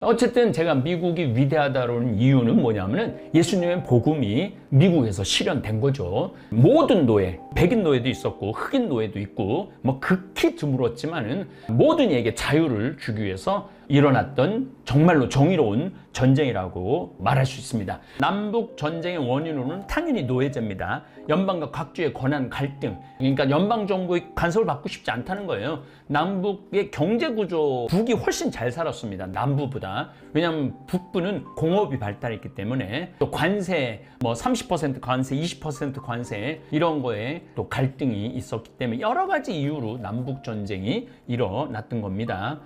어쨌든 제가 미국이 위대하다는 이유는 뭐냐면은 예수님의 복음이 미국에서 실현된 거죠. 모든 노예, 백인 노예도 있었고 흑인 노예도 있고 뭐 극히 드물었지만은 모든 이에게 자유를 주기 위해서 일어났던 정말로 정의로운 전쟁이라고 말할 수 있습니다. 남북 전쟁의 원인으로는 당연히 노예제입니다. 연방과 각주의 권한 갈등, 그러니까 연방 정부의 간섭을 받고 싶지 않다는 거예요. 남북의 경제 구조, 북이 훨씬 잘 살았습니다. 남부보다. 왜냐하면 북부는 공업이 발달했기 때문에 또 관세, 뭐 30% 관세, 20% 관세 이런 거에 또 갈등이 있었기 때문에 여러 가지 이유로 남북 전쟁이 일어났던 겁니다.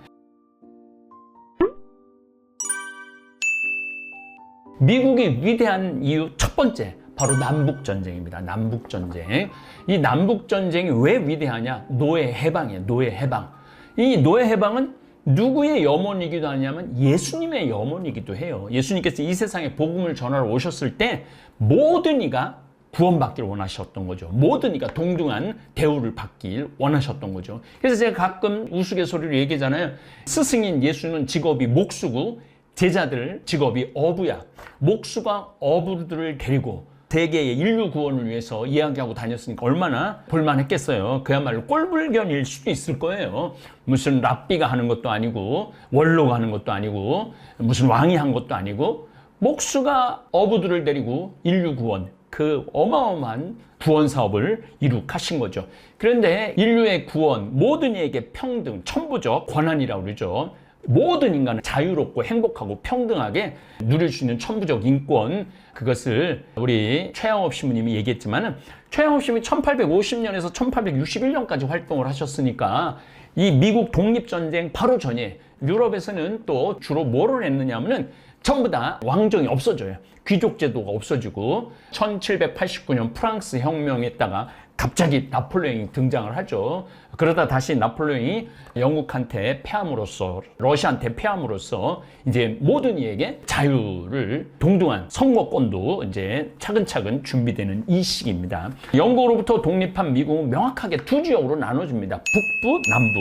미국이 위대한 이유 첫 번째, 바로 남북전쟁입니다. 남북전쟁. 이 남북전쟁이 왜 위대하냐? 노예 해방이에요. 노예 해방. 이 노예 해방은 누구의 염원이기도 하냐면 예수님의 염원이기도 해요. 예수님께서 이 세상에 복음을 전하러 오셨을 때 모든 이가 구원받기를 원하셨던 거죠. 모든 이가 동등한 대우를 받길 원하셨던 거죠. 그래서 제가 가끔 우스갯소리로 얘기하잖아요. 스승인 예수는 직업이 목수고 제자들 직업이 어부야. 목수가 어부들을 데리고 세계의 인류 구원을 위해서 이야기하고 다녔으니까 얼마나 볼만했겠어요. 그야말로 꼴불견일 수도 있을 거예요. 무슨 랍비가 하는 것도 아니고 원로가 하는 것도 아니고 무슨 왕이 한 것도 아니고 목수가 어부들을 데리고 인류 구원, 그 어마어마한 구원 사업을 이룩하신 거죠. 그런데 인류의 구원, 모든 이에게 평등, 천부적 권한이라고 그러죠. 모든 인간은 자유롭고 행복하고 평등하게 누릴 수 있는 천부적 인권, 그것을 우리 최양업 신부님이 얘기했지만은 최양업 신부님이 1850년에서 1861년까지 활동을 하셨으니까 이 미국 독립전쟁 바로 전에 유럽에서는 또 주로 뭐를 했느냐 하면은 전부 다 왕정이 없어져요. 귀족 제도가 없어지고 1789년 프랑스 혁명에다가 갑자기 나폴레옹이 등장을 하죠. 그러다 다시 나폴레옹이 영국한테 패함으로써, 러시아한테 패함으로써 이제 모든 이에게 자유를, 동등한 선거권도 이제 차근차근 준비되는 이 시기입니다. 영국으로부터 독립한 미국은 명확하게 두 지역으로 나눠집니다. 북부, 남부.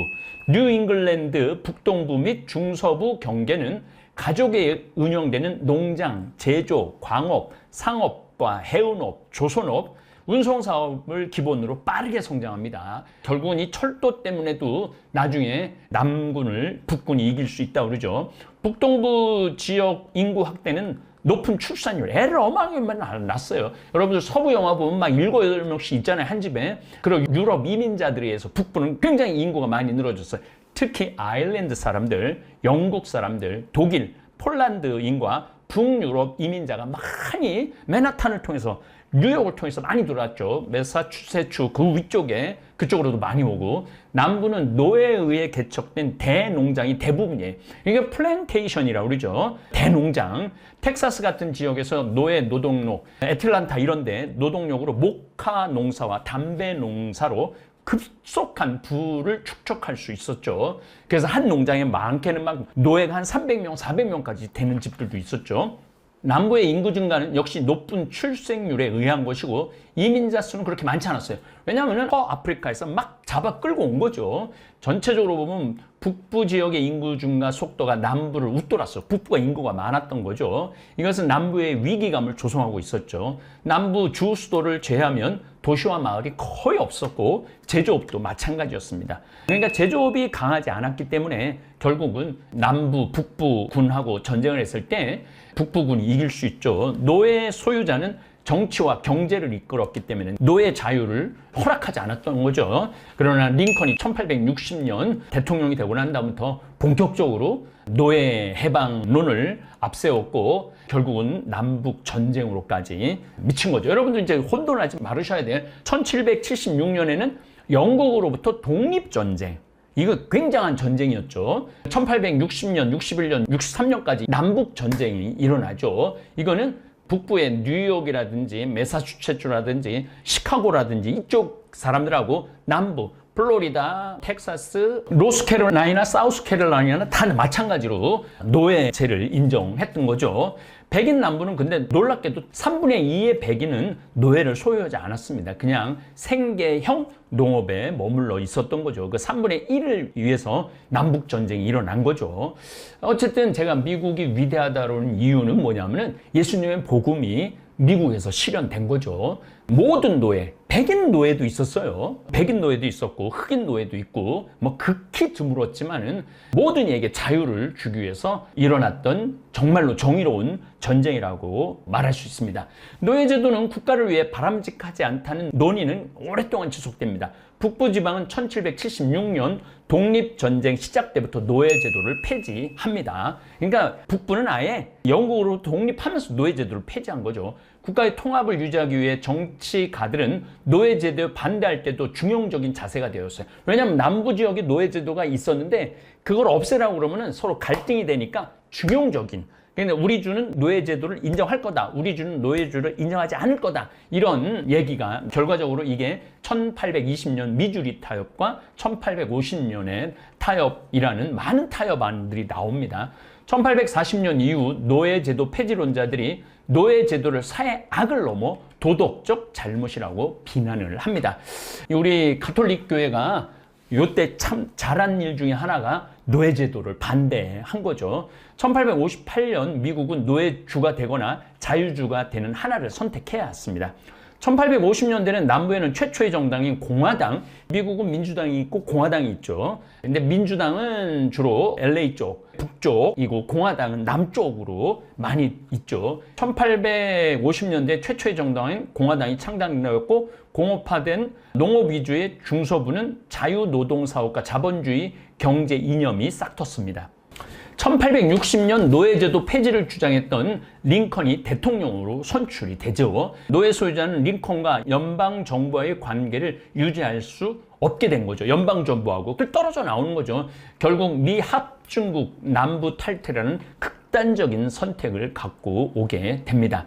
뉴 잉글랜드 북동부 및 중서부 경계는 가족에 운영되는 농장, 제조, 광업, 상업과 해운업, 조선업, 운송사업을 기본으로 빠르게 성장합니다. 결국은 이 철도 때문에도 나중에 남군을 북군이 이길 수 있다고 그러죠. 북동부 지역 인구 확대는 높은 출산율, 애를 어마어마하게 낳았어요. 여러분들 서부 영화 보면 막 7, 8명씩 있잖아요, 한 집에. 그리고 유럽 이민자들에 의해서 북부는 굉장히 인구가 많이 늘어졌어요. 특히 아일랜드 사람들, 영국 사람들, 독일, 폴란드인과 북유럽 이민자가 많이 맨하탄을 통해서, 뉴욕을 통해서 많이 들어왔죠. 매사추세츠 그 위쪽에, 그쪽으로도 많이 오고, 남부는 노예에 의해 개척된 대농장이 대부분이에요. 이게 플랜테이션이라고 그러죠. 대농장. 텍사스 같은 지역에서 노예 노동력, 애틀란타 이런데 노동력으로 목화 농사와 담배 농사로 급속한 부를 축적할 수 있었죠. 그래서 한 농장에 많게는 막 노예가 한 300명, 400명까지 되는 집들도 있었죠. 남부의 인구 증가는 역시 높은 출생률에 의한 것이고 이민자 수는 그렇게 많지 않았어요. 왜냐하면 아프리카에서 막 잡아 끌고 온 거죠. 전체적으로 보면 북부 지역의 인구 증가 속도가 남부를 웃돌았어요. 북부가 인구가 많았던 거죠. 이것은 남부의 위기감을 조성하고 있었죠. 남부 주 수도를 제외하면 도시와 마을이 거의 없었고 제조업도 마찬가지였습니다. 그러니까 제조업이 강하지 않았기 때문에 결국은 남부, 북부군하고 전쟁을 했을 때 북부군이 이길 수 있죠. 노예 소유자는 정치와 경제를 이끌었기 때문에 노예 자유를 허락하지 않았던 거죠. 그러나 링컨이 1860년 대통령이 되고 난 다음부터 본격적으로 노예 해방론을 앞세웠고 결국은 남북 전쟁으로까지 미친 거죠. 여러분들 이제 혼돈하지 말으셔야 돼요. 1776년에는 영국으로부터 독립전쟁, 이거 굉장한 전쟁이었죠. 1860년, 61년, 63년까지 남북 전쟁이 일어나죠. 이거는 북부의 뉴욕이라든지 매사추세츠라든지 시카고라든지 이쪽 사람들하고 남부 플로리다, 텍사스, 노스캐롤라이나, 사우스캐롤라이나는 다 마찬가지로 노예제를 인정했던 거죠. 백인 남부는 근데 놀랍게도 3분의 2의 백인은 노예를 소유하지 않았습니다. 그냥 생계형 농업에 머물러 있었던 거죠. 그 3분의 1을 위해서 남북전쟁이 일어난 거죠. 어쨌든 제가 미국이 위대하다는 이유는 뭐냐면은 예수님의 복음이 미국에서 실현된 거죠. 모든 노예, 백인 노예도 있었어요. 백인 노예도 있었고 흑인 노예도 있고 뭐 극히 드물었지만은 모든 이에게 자유를 주기 위해서 일어났던 정말로 정의로운 전쟁이라고 말할 수 있습니다. 노예제도는 국가를 위해 바람직하지 않다는 논의는 오랫동안 지속됩니다. 북부지방은 1776년 독립전쟁 시작 때부터 노예제도를 폐지합니다. 그러니까 북부는 아예 영국으로 독립하면서 노예제도를 폐지한 거죠. 국가의 통합을 유지하기 위해 정치가들은 노예제도에 반대할 때도 중용적인 자세가 되었어요. 왜냐하면 남부 지역에 노예제도가 있었는데 그걸 없애라고 그러면 서로 갈등이 되니까 중용적인, 그러니까 우리 주는 노예제도를 인정할 거다, 우리 주는 노예제도를 인정하지 않을 거다, 이런 얘기가 결과적으로 이게 1820년 미주리 타협과 1850년의 타협이라는 많은 타협안들이 나옵니다. 1840년 이후 노예제도 폐지론자들이 노예제도를 사회 악을 넘어 도덕적 잘못이라고 비난을 합니다. 우리 가톨릭 교회가 이때 참 잘한 일 중에 하나가 노예제도를 반대한 거죠. 1858년 미국은 노예주가 되거나 자유주가 되는 하나를 선택해야 했습니다. 1850년대는 남부에는 최초의 정당인 공화당, 미국은 민주당이 있고 공화당이 있죠. 근데 민주당은 주로 LA 쪽, 북쪽이고 공화당은 남쪽으로 많이 있죠. 1850년대 최초의 정당인 공화당이 창당되었고 공업화된 농업 위주의 중서부는 자유노동사업과 자본주의 경제 이념이 싹 텄습니다. 1860년 노예제도 폐지를 주장했던 링컨이 대통령으로 선출이 되죠. 노예 소유자는 링컨과 연방정부와의 관계를 유지할 수 없게 된 거죠. 연방정부하고 떨어져 나오는 거죠. 결국 미합중국 남부 탈퇴라는 극단적인 선택을 갖고 오게 됩니다.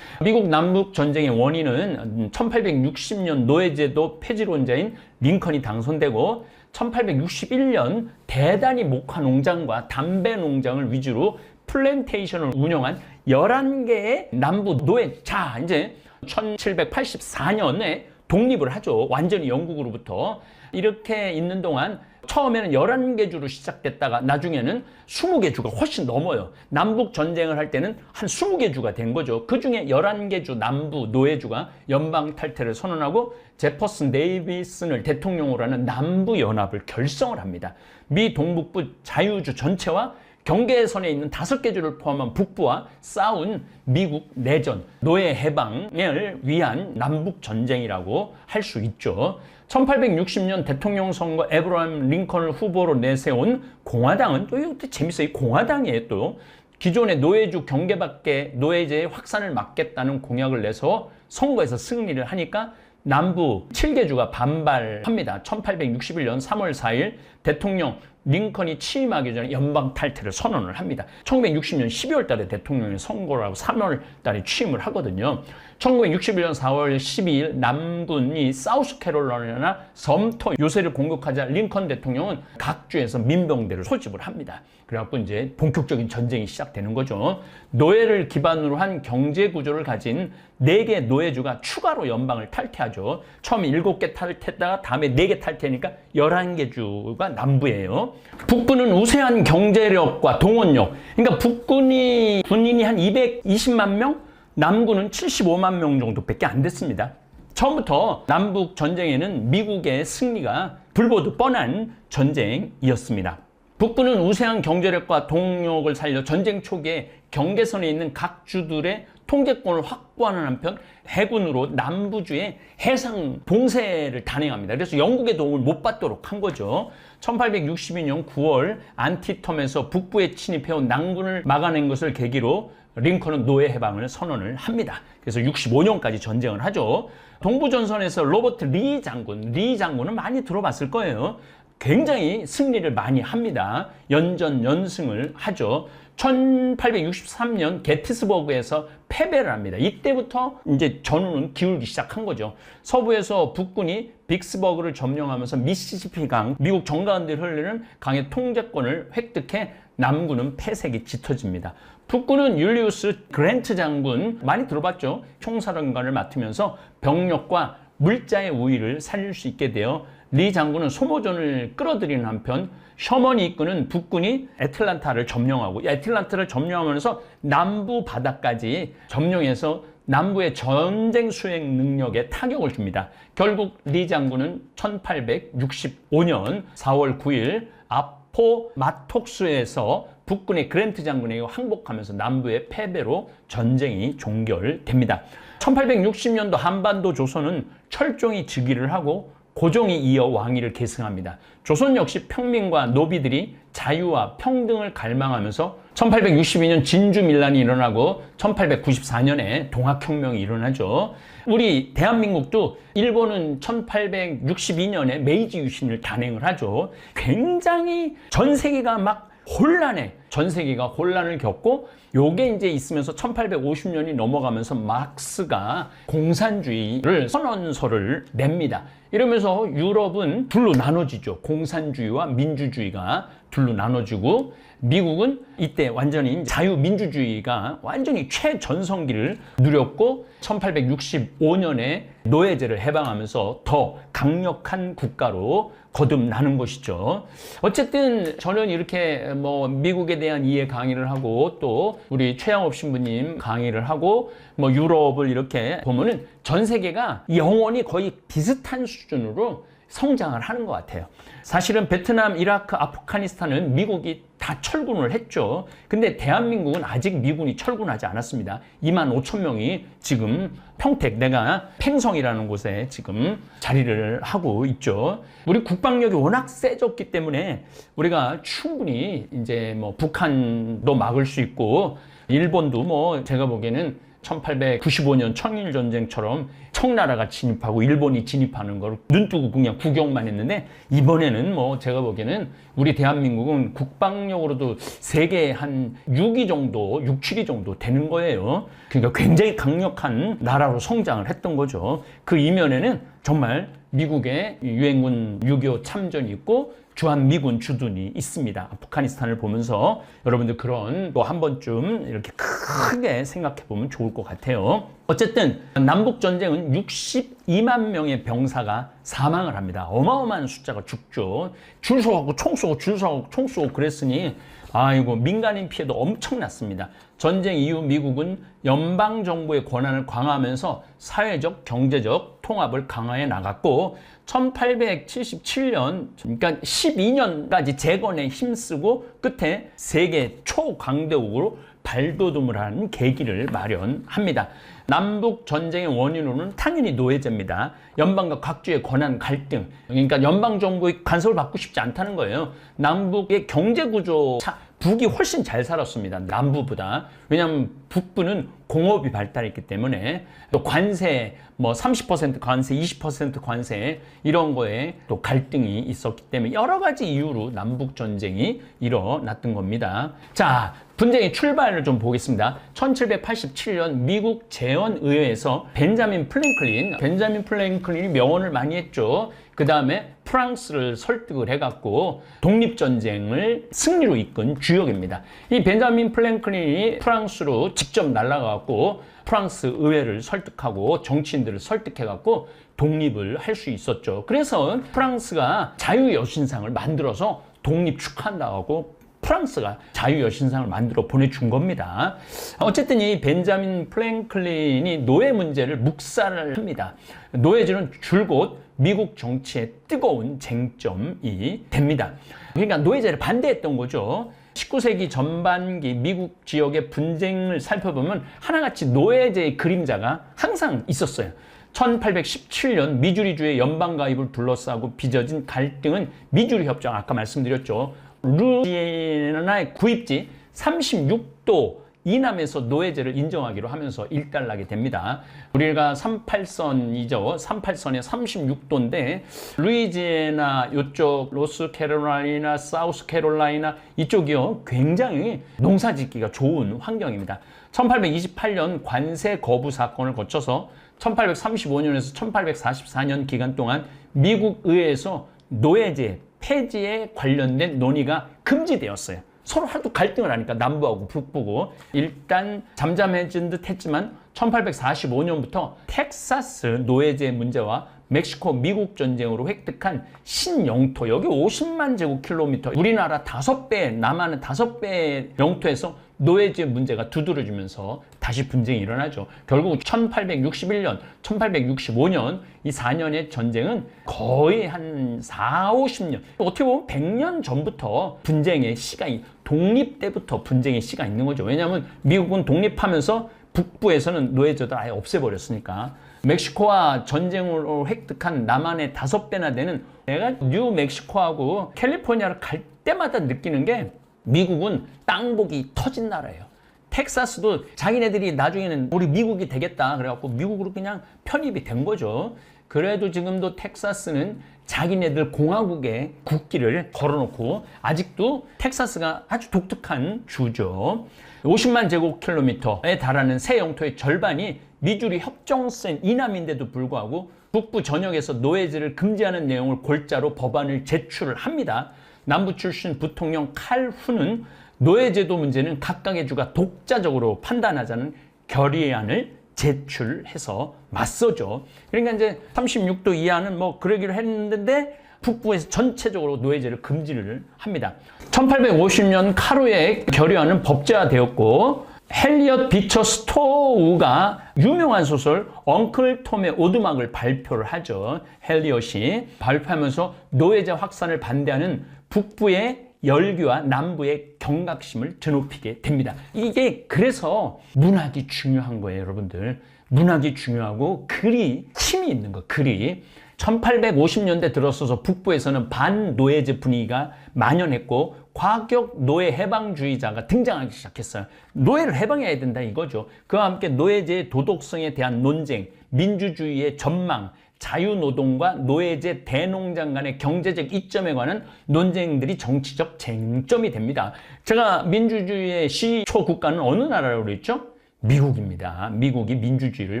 미국 남북 전쟁의 원인은 1860년 노예제도 폐지론자인 링컨이 당선되고 1861년 대단히 목화 농장과 담배 농장을 위주로 플랜테이션을 운영한 11개의 남부 노예. 자, 이제 1784년에 독립을 하죠. 완전히 영국으로부터. 이렇게 있는 동안 처음에는 11개 주로 시작됐다가 나중에는 20개 주가 훨씬 넘어요. 남북 전쟁을 할 때는 한 20개 주가 된 거죠. 그 중에 11개 주 남부 노예주가 연방 탈퇴를 선언하고 제퍼슨 데이비슨을 대통령으로 하는 남부 연합을 결성을 합니다. 미 동북부 자유주 전체와 경계선에 있는 5개 주를 포함한 북부와 싸운 미국 내전, 노예 해방을 위한 남북 전쟁이라고 할 수 있죠. 1860년 대통령 선거 에브라임 링컨을 후보로 내세운 공화당은 또 이것도 재밌어요. 이 공화당이에요. 또 기존의 노예주 경계 밖에 노예제의 확산을 막겠다는 공약을 내서 선거에서 승리를 하니까 남부 7개 주가 반발합니다. 1861년 3월 4일 대통령 링컨이 취임하기 전에 연방 탈퇴를 선언을 합니다. 1960년 12월 달에 대통령이 선거를 하고 3월 달에 취임을 하거든요. 1961년 4월 12일 남군이 사우스캐롤라이나 섬터 요새를 공격하자 링컨 대통령은 각 주에서 민병대를 소집을 합니다. 그래갖고 이제 본격적인 전쟁이 시작되는 거죠. 노예를 기반으로 한 경제 구조를 가진 4개 노예주가 추가로 연방을 탈퇴하죠. 처음에 7개 탈퇴했다가 다음에 4개 탈퇴하니까 11개 주가 남부예요. 북부는 우세한 경제력과 동원력, 그러니까 북군이 군인이 한 220만 명, 남군은 75만 명 정도밖에 안 됐습니다. 처음부터 남북 전쟁에는 미국의 승리가 불보듯 뻔한 전쟁이었습니다. 북부는 우세한 경제력과 동력을 살려 전쟁 초기에 경계선에 있는 각 주들의 통제권을 확보하는 한편 해군으로 남부주의 해상 봉쇄를 단행합니다. 그래서 영국의 도움을 못 받도록 한 거죠. 1862년 9월 안티텀에서 북부에 침입해온 남군을 막아낸 것을 계기로 링컨은 노예 해방을 선언을 합니다. 그래서 65년까지 전쟁을 하죠. 동부전선에서 로버트 리 장군은 많이 들어봤을 거예요. 굉장히 승리를 많이 합니다. 연전연승을 하죠. 1863년 게티스버그에서 패배를 합니다. 이때부터 이제 전우는 기울기 시작한 거죠. 서부에서 북군이 빅스버그를 점령하면서 미시시피 강, 미국 정가운데 흐르는 강의 통제권을 획득해 남군은 폐색이 짙어집니다. 북군은 율리우스 그랜트 장군 많이 들어봤죠. 총사령관을 맡으면서 병력과 물자의 우위를 살릴 수 있게 되어 리 장군은 소모전을 끌어들이는 한편 셔먼이 이끄는 북군이 애틀란타를 점령하고 애틀란타를 점령하면서 남부 바다까지 점령해서 남부의 전쟁 수행 능력에 타격을 줍니다. 결국 리 장군은 1865년 4월 9일 아포 마톡수에서 북군의 그랜트 장군에게 항복하면서 남부의 패배로 전쟁이 종결됩니다. 1860년도 한반도 조선은 철종이 즉위를 하고 고종이 이어 왕위를 계승합니다. 조선 역시 평민과 노비들이 자유와 평등을 갈망하면서 1862년 진주밀란이 일어나고 1894년에 동학혁명이 일어나죠. 우리 대한민국도 일본은 1862년에 메이지 유신을 단행을 하죠. 굉장히 전 세계가 막 혼란해. 전 세계가 혼란을 겪고 요게 이제 있으면서 1850년이 넘어가면서 마르크스가 공산주의를 선언서를 냅니다. 이러면서 유럽은 둘로 나눠지죠. 공산주의와 민주주의가 둘로 나눠지고 미국은 이때 완전히 자유민주주의가 완전히 최전성기를 누렸고 1865년에 노예제를 해방하면서 더 강력한 국가로 거듭나는 것이죠. 어쨌든 저는 이렇게 뭐 미국에 대한 이해 강의를 하고 또 우리 최양업 신부님 강의를 하고 뭐 유럽을 이렇게 보면은 전 세계가 영원히 거의 비슷한 수준으로 성장을 하는 것 같아요. 사실은 베트남, 이라크, 아프가니스탄은 미국이 다 철군을 했죠. 근데 대한민국은 아직 미군이 철군하지 않았습니다. 25,000명이 지금 평택, 내가 팽성이라는 곳에 지금 자리를 하고 있죠. 우리 국방력이 워낙 세졌기 때문에 우리가 충분히 이제 뭐 북한도 막을 수 있고 일본도 뭐 제가 보기에는 1895년 청일전쟁처럼 청나라가 진입하고 일본이 진입하는 걸 눈뜨고 그냥 구경만 했는데 이번에는 뭐 제가 보기에는 우리 대한민국은 국방력으로도 세계 한 6위 정도, 6, 7위 정도 되는 거예요. 그러니까 굉장히 강력한 나라로 성장을 했던 거죠. 그 이면에는 정말 미국의 유엔군 6.25 참전이 있고 주한미군 주둔이 있습니다. 아프가니스탄을 보면서 여러분들 그런 또 한 번쯤 이렇게 크게 생각해 보면 좋을 것 같아요. 어쨌든 남북전쟁은 62만 명의 병사가 사망을 합니다. 어마어마한 숫자가 죽죠. 줄 서고 총 쏘고 줄 서고 총 쏘고 그랬으니 아이고 민간인 피해도 엄청났습니다. 전쟁 이후 미국은 연방정부의 권한을 강화하면서 사회적, 경제적 통합을 강화해 나갔고 1877년, 그러니까 12년까지 재건에 힘쓰고 끝에 세계 초강대국으로 발돋움을 하는 계기를 마련합니다. 남북 전쟁의 원인으로는 당연히 노예제입니다. 연방과 각주의 권한 갈등, 그러니까 연방정부의 간섭을 받고 싶지 않다는 거예요. 남북의 경제구조, 북이 훨씬 잘 살았습니다. 남부보다. 왜냐하면 북부는 공업이 발달했기 때문에 또 관세, 뭐 30% 관세, 20% 관세 이런 거에 또 갈등이 있었기 때문에 여러 가지 이유로 남북 전쟁이 일어났던 겁니다. 자, 분쟁의 출발을 좀 보겠습니다. 1787년 미국 재헌의회에서 벤자민 플랭클린이 명언을 많이 했죠. 그 다음에 프랑스를 설득을 해갖고 독립전쟁을 승리로 이끈 주역입니다. 이 벤자민 플랭클린이 프랑스로 직접 날아가갖고 프랑스 의회를 설득하고 정치인들을 설득해갖고 독립을 할 수 있었죠. 그래서 프랑스가 자유여신상을 만들어서 독립 축하한다고 프랑스가 자유여신상을 만들어 보내준 겁니다. 어쨌든 이 벤자민 플랭클린이 노예 문제를 묵살을 합니다. 노예제는 줄곧 미국 정치의 뜨거운 쟁점이 됩니다. 그러니까 노예제를 반대했던 거죠. 19세기 전반기 미국 지역의 분쟁을 살펴보면 하나같이 노예제의 그림자가 항상 있었어요. 1817년 미주리주의 연방 가입을 둘러싸고 빚어진 갈등은 미주리 협정, 아까 말씀드렸죠. 루이지애나의 구입지 36도 이남에서 노예제를 인정하기로 하면서 일단락이 됩니다. 우리가 38선이죠. 38선에 36도인데 루이지애나 이쪽 노스캐롤라이나, 사우스캐롤라이나 이쪽이요. 굉장히 농사짓기가 좋은 환경입니다. 1828년 관세 거부 사건을 거쳐서 1835년에서 1844년 기간 동안 미국 의회에서 노예제 폐지에 관련된 논의가 금지되었어요. 서로 하도 갈등을 하니까 남부하고 북부고 일단 잠잠해진 듯 했지만 1845년부터 텍사스 노예제 문제와 멕시코 미국 전쟁으로 획득한 신영토, 여기 50만 제곱킬로미터, 우리나라 5배, 남한은 5배 영토에서 노예제 문제가 두드러지면서 다시 분쟁이 일어나죠. 결국 1861년, 1865년 이 4년의 전쟁은 거의 한 4, 50년, 어떻게 보면 100년 전부터 분쟁의 시가, 독립 때부터 분쟁의 시가 있는 거죠. 왜냐하면 미국은 독립하면서 북부에서는 노예제도를 아예 없애버렸으니까. 멕시코와 전쟁으로 획득한 남한의 5배나 되는, 내가 뉴멕시코하고 캘리포니아를 갈 때마다 느끼는 게 미국은 땅복이 터진 나라예요. 텍사스도 자기네들이 나중에는 우리 미국이 되겠다 그래갖고 미국으로 그냥 편입이 된 거죠. 그래도 지금도 텍사스는 자기네들 공화국의 국기를 걸어놓고 아직도 텍사스가 아주 독특한 주죠. 50만 제곱킬로미터에 달하는 새 영토의 절반이 미주리 협정선 이남인데도 불구하고 북부 전역에서 노예제를 금지하는 내용을 골자로 법안을 제출을 합니다. 남부 출신 부통령 칼 후는 노예제도 문제는 각각의 주가 독자적으로 판단하자는 결의안을 제출해서 맞서죠. 그러니까 이제 36도 이하는 뭐 그러기로 했는데 북부에서 전체적으로 노예제를 금지를 합니다. 1850년 카루의 결의안은 법제화되었고 헬리엇 비처 스토우가 유명한 소설 엉클 톰의 오두막을 발표를 하죠. 헬리엇이 발표하면서 노예제 확산을 반대하는 북부의 열기와 남부의 경각심을 드높이게 됩니다. 이게 그래서 문학이 중요한 거예요, 여러분들. 문학이 중요하고 글이 힘이 있는 거, 글이. 1850년대 들어서서 북부에서는 반노예제 분위기가 만연했고 과격 노예 해방주의자가 등장하기 시작했어요. 노예를 해방해야 된다 이거죠. 그와 함께 노예제의 도덕성에 대한 논쟁, 민주주의의 전망, 자유노동과 노예제 대농장 간의 경제적 이점에 관한 논쟁들이 정치적 쟁점이 됩니다. 제가 민주주의의 시초 국가는 어느 나라라고 그랬죠? 미국입니다. 미국이 민주주의를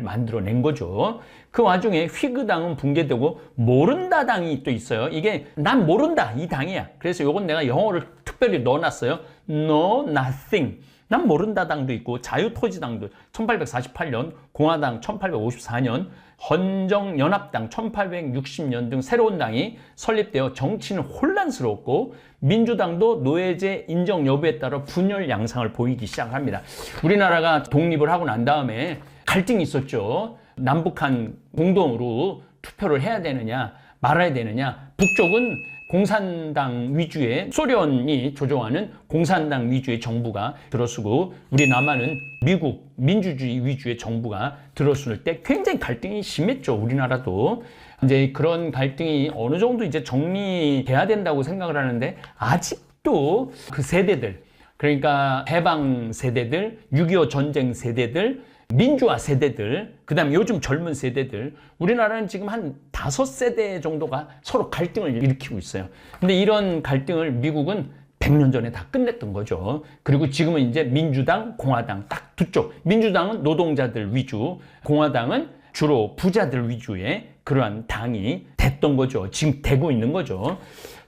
만들어낸 거죠. 그 와중에 휘그당은 붕괴되고 모른다 당이 또 있어요. 이게 난 모른다 이 당이야. 그래서 요건 내가 영어를 특별히 넣어놨어요. No, nothing. 난 모른다 당도 있고 자유토지당도 1848년, 공화당 1854년, 헌정연합당 1860년 등 새로운 당이 설립되어 정치는 혼란스럽고 민주당도 노예제 인정 여부에 따라 분열 양상을 보이기 시작합니다. 우리나라가 독립을 하고 난 다음에 갈등이 있었죠. 남북한 공동으로 투표를 해야 되느냐 말아야 되느냐. 북쪽은 공산당 위주의 소련이 조종하는 공산당 위주의 정부가 들어서고 우리 남한은 미국 민주주의 위주의 정부가 들어설 때 굉장히 갈등이 심했죠. 우리나라도. 이제 그런 갈등이 어느 정도 이제 정리돼야 된다고 생각을 하는데 아직도 그 세대들, 그러니까 해방 세대들, 6.25 전쟁 세대들, 민주화 세대들, 그 다음에 요즘 젊은 세대들, 우리나라는 지금 한 5세대 정도가 서로 갈등을 일으키고 있어요. 근데 이런 갈등을 미국은 100년 전에 다 끝냈던 거죠. 그리고 지금은 이제 민주당, 공화당 딱 두 쪽. 민주당은 노동자들 위주, 공화당은 주로 부자들 위주의 그러한 당이 됐던 거죠. 지금 되고 있는 거죠.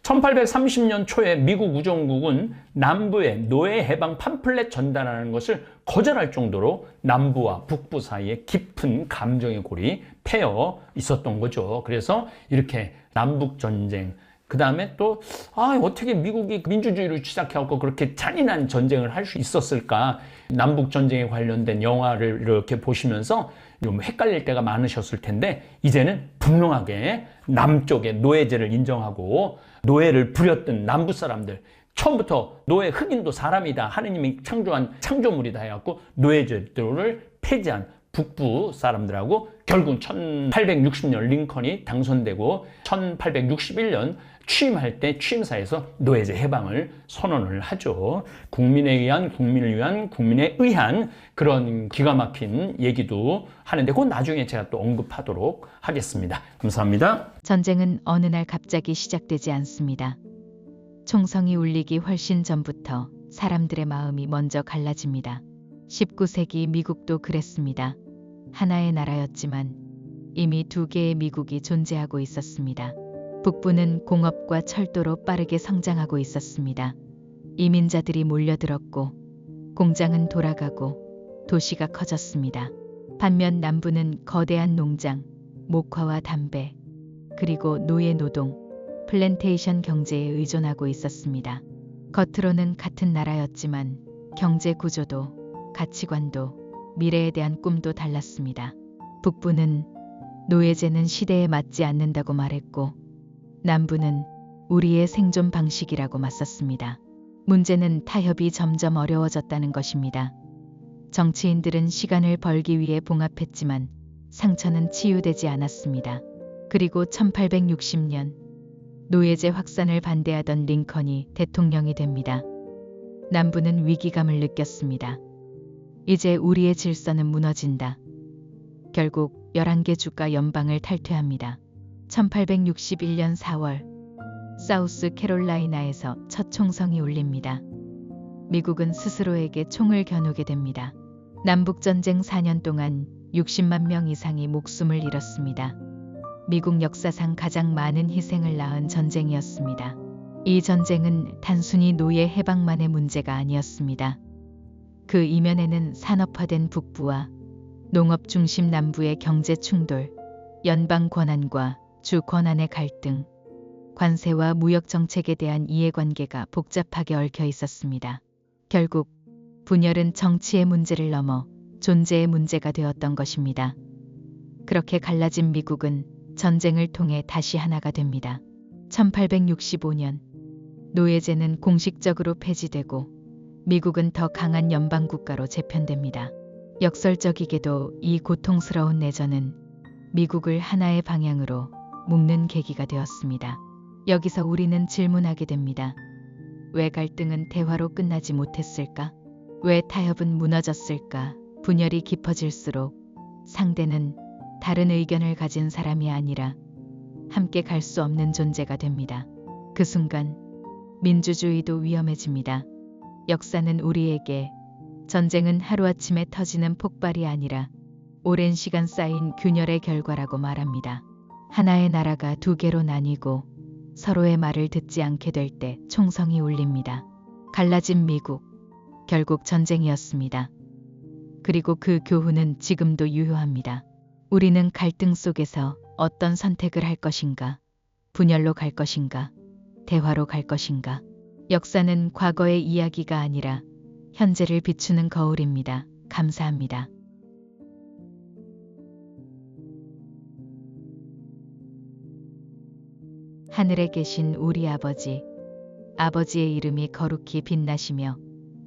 1830년 초에 미국 우정국은 남부에 노예 해방 팜플렛 전달하는 것을 거절할 정도로 남부와 북부 사이에 깊은 감정의 골이 패여 있었던 거죠. 그래서 이렇게 남북 전쟁, 그 다음에 또 어떻게 미국이 민주주의를 시작해갖고 그렇게 잔인한 전쟁을 할 수 있었을까. 남북 전쟁에 관련된 영화를 이렇게 보시면서 좀 헷갈릴 때가 많으셨을 텐데 이제는 분명하게 남쪽의 노예제를 인정하고 노예를 부렸던 남부 사람들, 처음부터 노예 흑인도 사람이다, 하느님이 창조한 창조물이다 해갖고 노예제도를 폐지한 북부 사람들하고 결국 1860년 링컨이 당선되고 1861년 취임할 때 취임사에서 노예제 해방을 선언을 하죠. 국민에 의한, 국민을 위한, 국민에 의한 그런 기가 막힌 얘기도 하는데 그건 나중에 제가 또 언급하도록 하겠습니다. 감사합니다. 전쟁은 어느 날 갑자기 시작되지 않습니다. 총성이 울리기 훨씬 전부터 사람들의 마음이 먼저 갈라집니다. 19세기 미국도 그랬습니다. 하나의 나라였지만 이미 2개의 미국이 존재하고 있었습니다. 북부는 공업과 철도로 빠르게 성장하고 있었습니다. 이민자들이 몰려들었고 공장은 돌아가고 도시가 커졌습니다. 반면 남부는 거대한 농장, 목화와 담배, 그리고 노예 노동, 플랜테이션 경제에 의존하고 있었습니다. 겉으로는 같은 나라였지만 경제 구조도 가치관도 미래에 대한 꿈도 달랐습니다. 북부는 노예제는 시대에 맞지 않는다고 말했고 남부는 우리의 생존 방식이라고 맞섰습니다. 문제는 타협이 점점 어려워졌다는 것입니다. 정치인들은 시간을 벌기 위해 봉합했지만 상처는 치유되지 않았습니다. 그리고 1860년 노예제 확산을 반대하던 링컨이 대통령이 됩니다. 남부는 위기감을 느꼈습니다. 이제 우리의 질서는 무너진다. 결국 11개 주가 연방을 탈퇴합니다. 1861년 4월 사우스 캐롤라이나에서 첫 총성이 울립니다. 미국은 스스로에게 총을 겨누게 됩니다. 남북전쟁 4년 동안 60만 명 이상이 목숨을 잃었습니다. 미국 역사상 가장 많은 희생을 낳은 전쟁이었습니다. 이 전쟁은 단순히 노예 해방만의 문제가 아니었습니다. 그 이면에는 산업화된 북부와 농업 중심 남부의 경제 충돌, 연방 권한과 주 권한의 갈등, 관세와 무역 정책에 대한 이해관계가 복잡하게 얽혀 있었습니다. 결국 분열은 정치의 문제를 넘어 존재의 문제가 되었던 것입니다. 그렇게 갈라진 미국은 전쟁을 통해 다시 하나가 됩니다. 1865년 노예제는 공식적으로 폐지되고 미국은 더 강한 연방국가로 재편됩니다. 역설적이게도 이 고통스러운 내전은 미국을 하나의 방향으로 묶는 계기가 되었습니다. 여기서 우리는 질문하게 됩니다. 왜 갈등은 대화로 끝나지 못했을까? 왜 타협은 무너졌을까? 분열이 깊어질수록 상대는 다른 의견을 가진 사람이 아니라 함께 갈 수 없는 존재가 됩니다. 그 순간 민주주의도 위험해집니다. 역사는 우리에게 전쟁은 하루아침에 터지는 폭발이 아니라 오랜 시간 쌓인 균열의 결과라고 말합니다. 하나의 나라가 두 개로 나뉘고 서로의 말을 듣지 않게 될 때 총성이 울립니다. 갈라진 미국, 결국 전쟁이었습니다. 그리고 그 교훈은 지금도 유효합니다. 우리는 갈등 속에서 어떤 선택을 할 것인가? 분열로 갈 것인가? 대화로 갈 것인가? 역사는 과거의 이야기가 아니라 현재를 비추는 거울입니다. 감사합니다. 하늘에 계신 우리 아버지, 아버지의 이름이 거룩히 빛나시며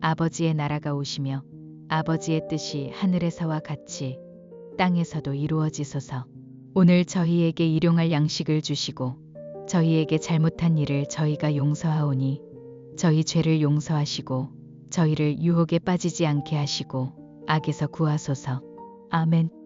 아버지의 나라가 오시며 아버지의 뜻이 하늘에서와 같이 땅에서도 이루어지소서. 오늘 저희에게 일용할 양식을 주시고 저희에게 잘못한 일을 저희가 용서하오니 저희 죄를 용서하시고 저희를 유혹에 빠지지 않게 하시고 악에서 구하소서. 아멘.